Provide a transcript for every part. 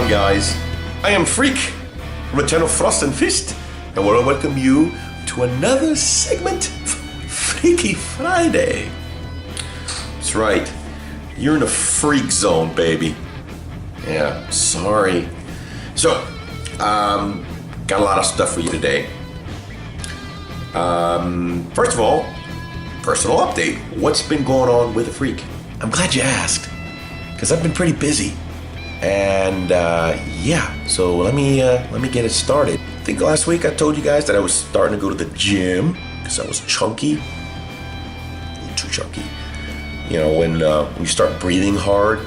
guys, I am Freak from Eternal Frost and Fist, and I want to welcome you to another segment of Freaky Friday. That's right, you're in a freak zone, baby. Yeah, sorry. So, got a lot of stuff for you today. First of all, personal update. What's been going on with the Freak? I'm glad you asked, because I've been pretty busy. And yeah, so let me get it started. I think last week I told you guys that I was starting to go to the gym because I was chunky, a little too chunky. You know, when you start breathing hard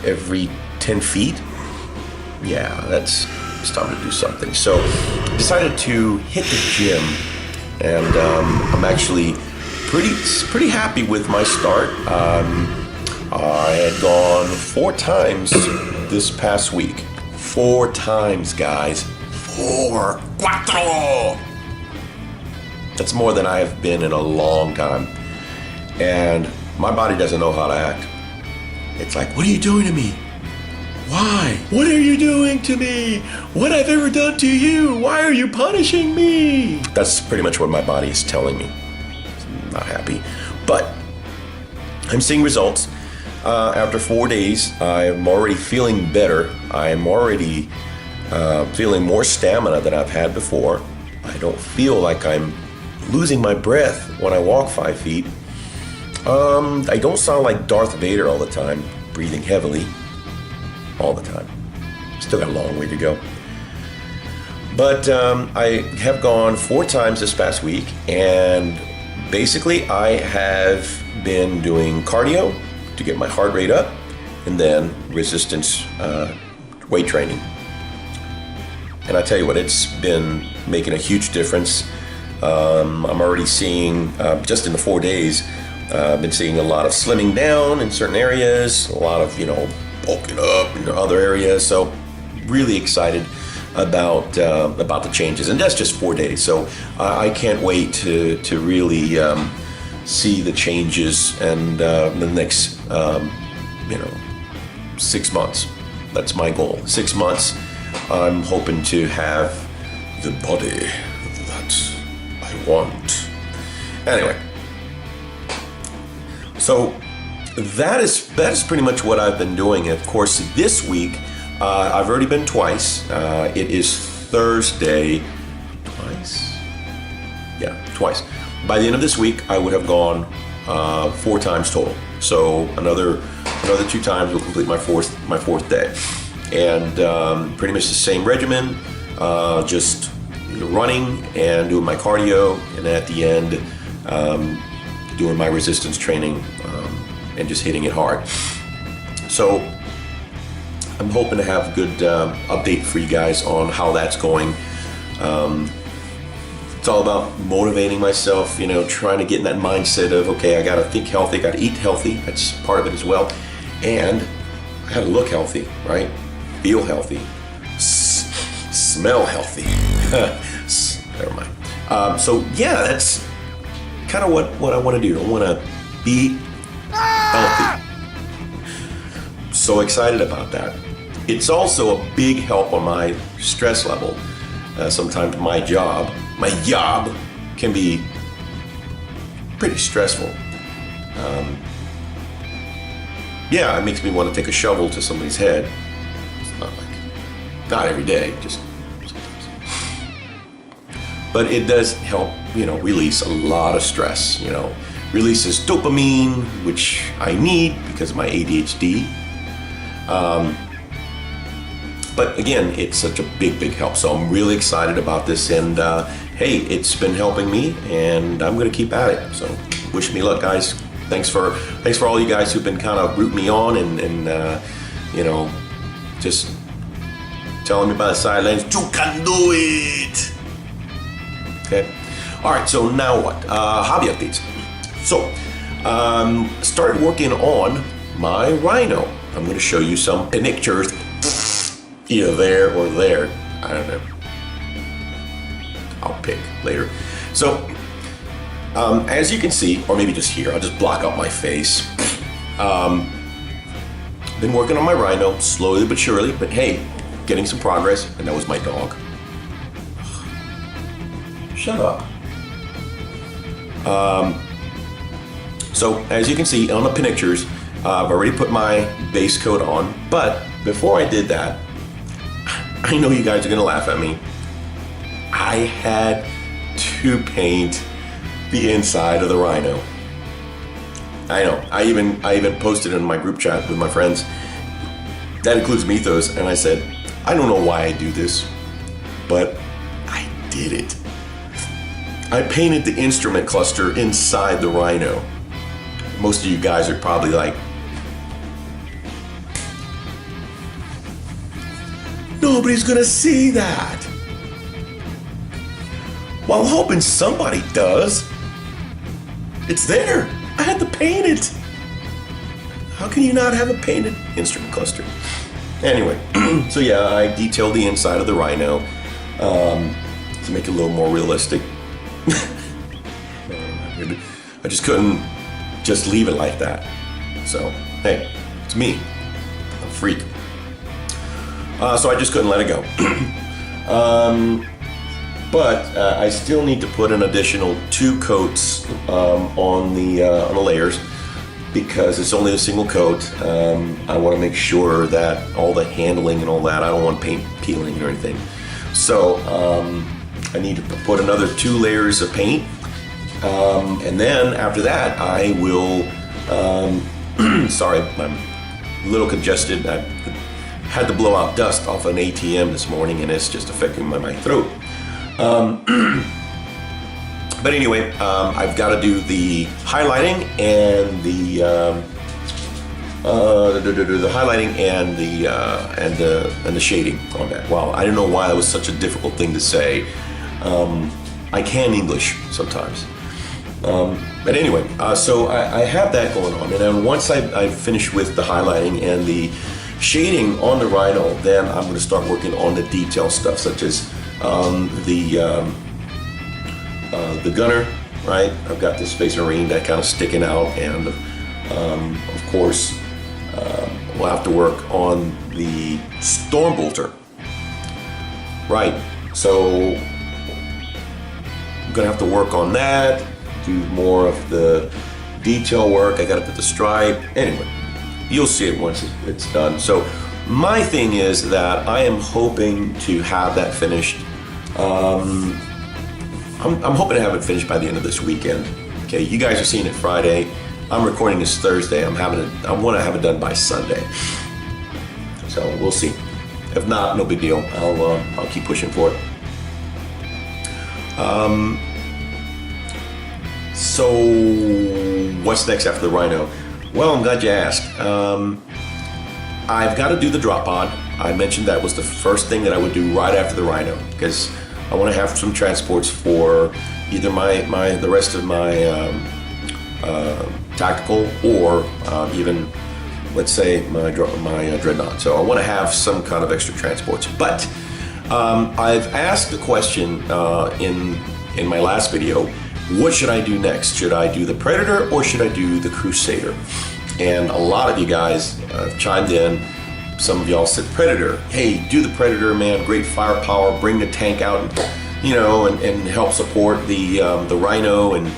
every 10 feet, yeah, it's time to do something. So decided to hit the gym, and I'm actually pretty happy with my start. I had gone 4 times this past week. 4 times, guys. 4. That's more than I have been in a long time. And my body doesn't know how to act. It's like, what are you doing to me? Why? What are you doing to me? What I've ever done to you? Why are you punishing me? That's pretty much what my body is telling me. I'm not happy. But I'm seeing results. After 4 days, I'm already feeling better. I'm already feeling more stamina than I've had before. I don't feel like I'm losing my breath when I walk 5 feet. I don't sound like Darth Vader all the time, breathing heavily all the time. Still got a long way to go. But I have gone 4 times this past week, and basically I have been doing cardio to get my heart rate up, and then resistance weight training. And I tell you what, it's been making a huge difference. I'm already seeing, just in the 4 days, I've been seeing a lot of slimming down in certain areas, a lot of, bulking up in other areas. So really excited about the changes, and that's just 4 days. So I can't wait to really see the changes and the next 6 months. That's my goal. 6 months, I'm hoping to have the body that I want. Anyway, so that is pretty much what I've been doing. Of course, this week I've already been twice. It is Thursday. Twice? Yeah, twice. By the end of this week, I would have gone 4 times total. So another 2 times will complete my fourth day, and pretty much the same regimen, just running and doing my cardio, and at the end doing my resistance training and just hitting it hard. So I'm hoping to have a good update for you guys on how that's going. It's all about motivating myself, trying to get in that mindset of, okay, I gotta think healthy, gotta eat healthy. That's part of it as well. And I gotta look healthy, right? Feel healthy. Smell healthy. Never mind. So yeah, that's kind of what I want to do. I want to be healthy. So excited about that. It's also a big help on my stress level. Sometimes my job can be pretty stressful. Yeah, it makes me want to take a shovel to somebody's head. It's not every day, just sometimes. But it does help, release a lot of stress. Releases dopamine, which I need because of my ADHD. But again, it's such a big help. So I'm really excited about this, and hey, it's been helping me, and I'm gonna keep at it. So wish me luck, guys. Thanks for all you guys who've been kind of rooting me on and just telling me by the sidelines, you can do it. Okay. All right. So now what? Hobby updates. So started working on my Rhino. I'm going to show you some pictures. Either there or there. I don't know. I'll pick later. So, as you can see, or maybe just here, I'll just block out my face. Been working on my Rhino slowly but surely, but hey, getting some progress, and that was my dog. Shut up. So as you can see on the pictures, I've already put my base coat on, but before I did that, I know you guys are gonna laugh at me. I had to paint the inside of the Rhino. I know, I even posted in my group chat with my friends, that includes Mythos, and I said, I don't know why I do this, but I did it. I painted the instrument cluster inside the Rhino. Most of you guys are probably like, nobody's gonna see that. Well, I'm hoping somebody does. It's there. I had to paint it. How can you not have a painted instrument cluster? Anyway, so yeah, I detailed the inside of the Rhino to make it a little more realistic. I just couldn't just leave it like that. So, hey, it's me. I'm a freak. So I just couldn't let it go. But I still need to put an additional 2 coats on the layers, because it's only a single coat. I want to make sure that all the handling and all that, I don't want paint peeling or anything. So I need to put another 2 layers of paint. And then after that, I will, sorry, I'm a little congested. I had to blow out dust off an ATM this morning, and it's just affecting my throat. But anyway, I've got to do the highlighting and the highlighting and the shading on that. Wow, I don't know why that was such a difficult thing to say. I can English sometimes. But anyway, so I have that going on, and then once I finish with the highlighting and the shading on the Rhino, then I'm going to start working on the detail stuff, such as the gunner, right? I've got this Space Marine that kind of sticking out, and of course we'll have to work on the Stormbolter, right? So I'm gonna have to work on that, do more of the detail work. I gotta put the stripe. Anyway, you'll see it once it's done. So my thing is that I am hoping to have that finished. I'm hoping to have it finished by the end of this weekend. Okay, you guys are seeing it Friday. I'm recording this Thursday. I want to have it done by Sunday. So we'll see. If not, no big deal. I'll keep pushing for it. So what's next after the Rhino? Well, I'm glad you asked. I've got to do the drop pod. I mentioned that was the first thing that I would do right after the Rhino, because I want to have some transports for either the rest of my tactical, or even, let's say, my dreadnought. So I want to have some kind of extra transports. But I've asked the question in my last video, what should I do next? Should I do the Predator or should I do the Crusader? And a lot of you guys chimed in. Some of y'all said Predator. Hey, do the Predator, man. Great firepower. Bring the tank out, and help support the Rhino and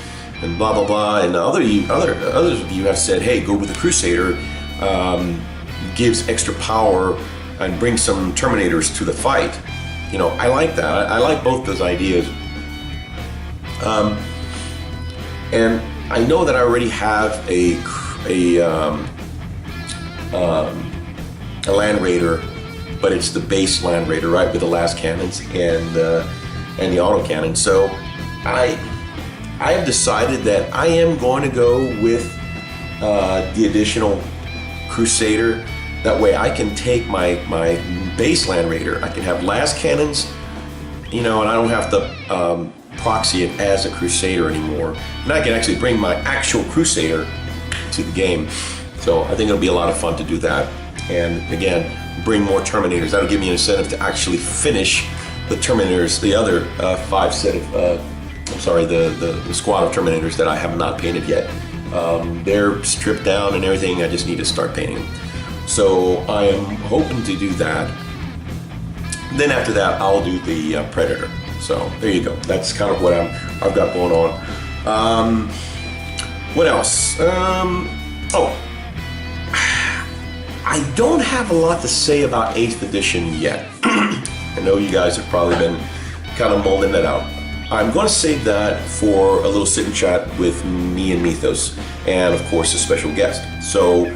blah blah blah. And others of you have said, hey, go with the Crusader. Gives extra power and brings some Terminators to the fight. I like that. I like both those ideas. And I know that I already have a Land Raider, but it's the base Land Raider, right, with the last cannons and the autocannon. So I have decided that I am going to go with the additional Crusader. That way I can take my base Land Raider. I can have last cannons, and I don't have to proxy it as a Crusader anymore. And I can actually bring my actual Crusader to the game. So I think it'll be a lot of fun to do that. And again, bring more Terminators. That'll give me an incentive to actually finish the Terminators, the other 5 set of, the squad of Terminators that I have not painted yet. They're stripped down and everything. I just need to start painting them. So I am hoping to do that. Then after that, I'll do the Predator. So there you go. That's kind of what I've got going on. What else? Oh, I don't have a lot to say about 8th edition yet. I know you guys have probably been kind of mulling that out. I'm going to save that for a little sit and chat with me and Mythos, and of course a special guest. So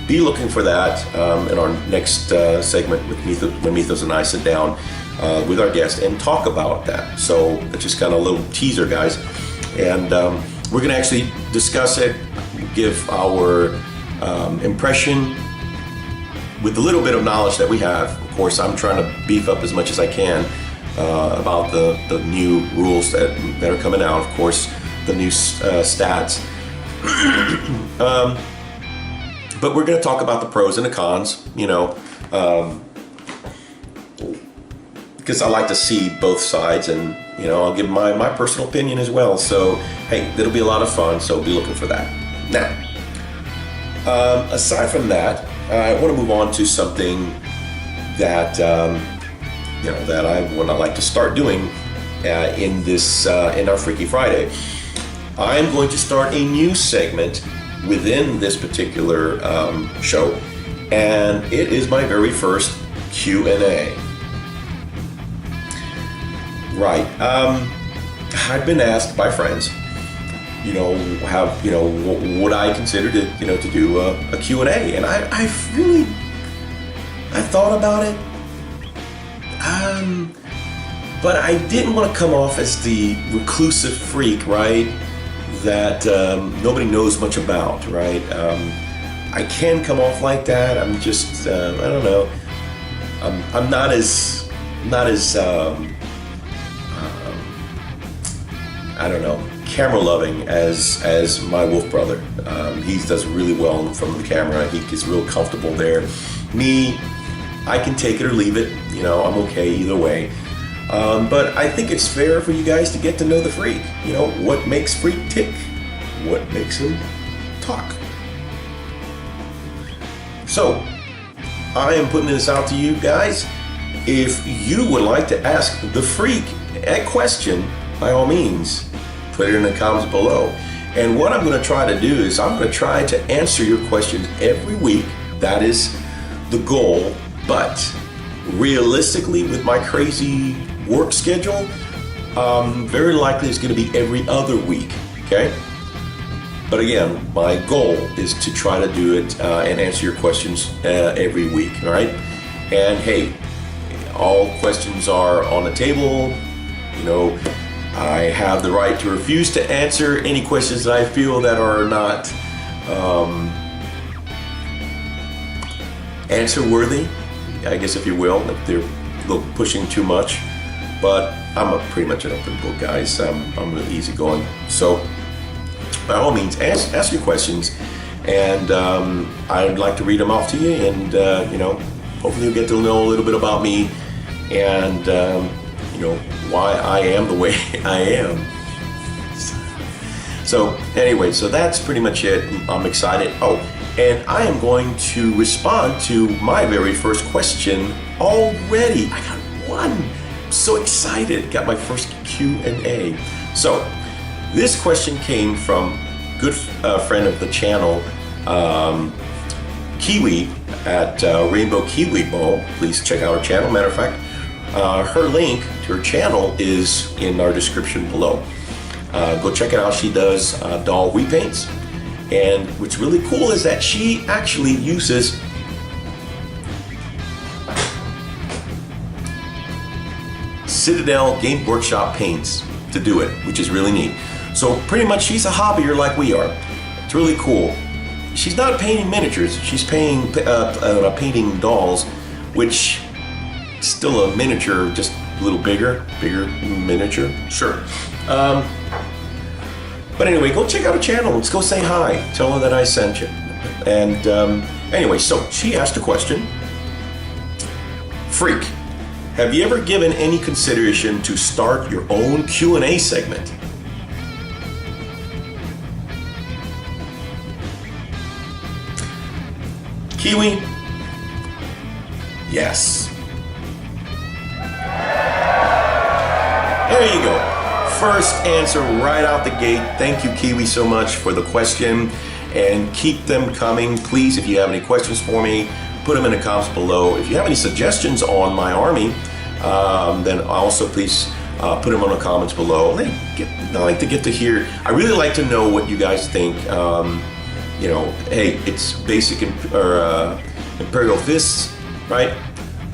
be looking for that in our next segment with Mythos, when Mythos and I sit down with our guest and talk about that. So it's just kind of a little teaser, guys. And we're going to actually discuss it, give our impression with the little bit of knowledge that we have. Of course, I'm trying to beef up as much as I can about the new rules that are coming out. Of course, the new stats. But we're going to talk about the pros and the cons, you know, because I like to see both sides, and, you know, I'll give my personal opinion as well. So, hey, it'll be a lot of fun, so be looking for that. Now, aside from that, I want to move on to something that, you know, that I would like to start doing in this, in our Freaky Friday. I'm going to start a new segment within this particular show, and it is my very first Q&A. Right. I've been asked by friends, you know, would I consider to do a Q&A, and I thought about it, but I didn't want to come off as the reclusive freak, right? That nobody knows much about, right? I can come off like that. I'm just, I don't know. I'm not as I don't know, camera loving as my wolf brother. He does really well in front of the camera. He gets real comfortable there. Me, I can take it or leave it. You know, I'm okay either way. But I think it's fair for you guys to get to know the freak. You know, what makes Freak tick? What makes him talk? So, I am putting this out to you guys. If you would like to ask the freak a question, by all means, put it in the comments below. And what I'm going to try to do is I'm going to try to answer your questions every week. That is the goal. But realistically, with my crazy work schedule, very likely it's going to be every other week, okay? But again, my goal is to try to do it and answer your questions every week, all right? And hey, all questions are on the table. You know, I have the right to refuse to answer any questions that I feel that are not answer worthy, I guess, if you will, if they're a little pushing too much. But I'm pretty much an open book, guys. I'm really easygoing. So by all means, ask your questions, and I'd like to read them off to you, and you know, hopefully you'll get to know a little bit about me, and you know, why I am the way I am. So anyway, so that's pretty much it. I'm excited. Oh, and I am going to respond to my very first question already. I got one. I'm so excited. Got my first Q&A. So this question came from good friend of the channel, Kiwi at Rainbow Kiwiboh. Please check out her channel. Matter of fact, her link to her channel is in our description below. Go check it out. She does doll repaints, and what's really cool is that she actually uses Citadel Game Workshop paints to do it, which is really neat. So pretty much she's a hobbyer like we are. It's really cool. She's not painting miniatures. She's painting dolls, which is still a miniature, just a little bigger miniature. Sure. But anyway, go check out her channel. Let's go say hi. Tell her that I sent you. And anyway, so she asked a question. Freak, have you ever given any consideration to start your own Q&A segment? Kiwi, yes. there you go. First answer right out the gate. Thank you, Kiwi, so much for the question. And keep them coming. Please, if you have any questions for me, put them in the comments below. If you have any suggestions on my army, then also please put them in the comments below. I like to get to hear. I really like to know what you guys think. You know, hey, it's basic Imperial Fists, right?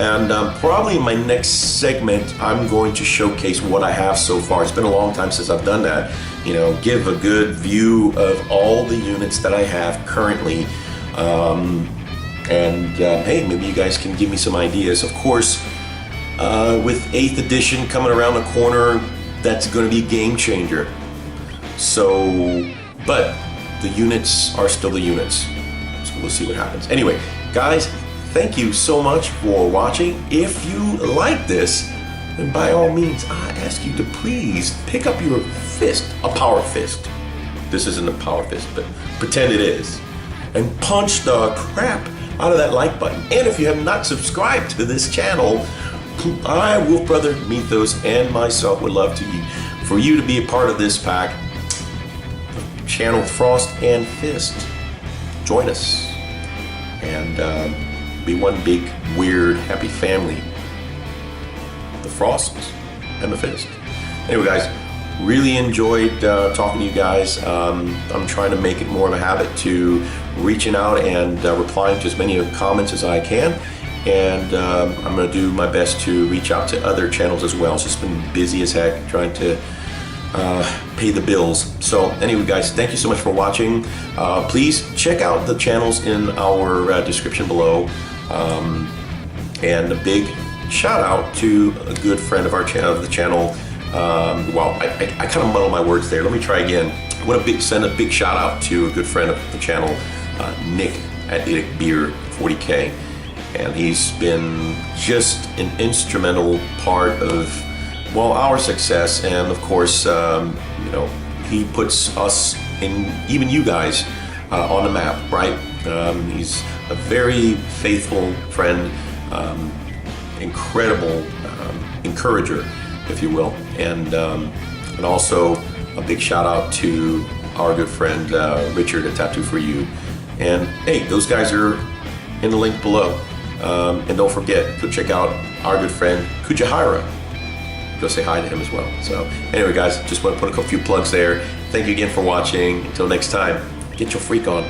And probably in my next segment, I'm going to showcase what I have so far. It's been a long time since I've done that. You know, give a good view of all the units that I have currently. Hey, maybe you guys can give me some ideas. Of course, with 8th edition coming around the corner, that's going to be a game changer. So, but the units are still the units. So we'll see what happens. Anyway, guys, thank you so much for watching. If you like this, then by all means, I ask you to please pick up your fist, a power fist. This isn't a power fist, but pretend it is. And punch the crap out of that like button. And if you have not subscribed to this channel, I, Wolf Brother Mythos, and myself would love for you to be a part of this pack. Channel Frost and Fist. Join us. And be one big, weird, happy family. The Frost and the Fist. Anyway, guys, really enjoyed talking to you guys. I'm trying to make it more of a habit to reaching out and replying to as many comments as I can. And I'm going to do my best to reach out to other channels as well. It's just been busy as heck trying to pay the bills. So anyway, guys, thank you so much for watching. Please check out the channels in our description below. And a big shout out to a good friend of our channel. Well, I kind of muddle my words there. Let me try again. I want to send a big shout out to a good friend of the channel, Nick at IDICBeer 40K. And he's been just an instrumental part of, well, our success. And of course, you know, he puts us and even you guys on the map, right? He's a very faithful friend, incredible encourager, if you will, and also a big shout out to our good friend Richard at Tattoo for You. And hey, those guys are in the link below. And don't forget, go check out our good friend Kuja Hyra. Go say hi to him as well. So anyway, guys, just want to put a few plugs there. Thank you again for watching. Until next time, get your freak on.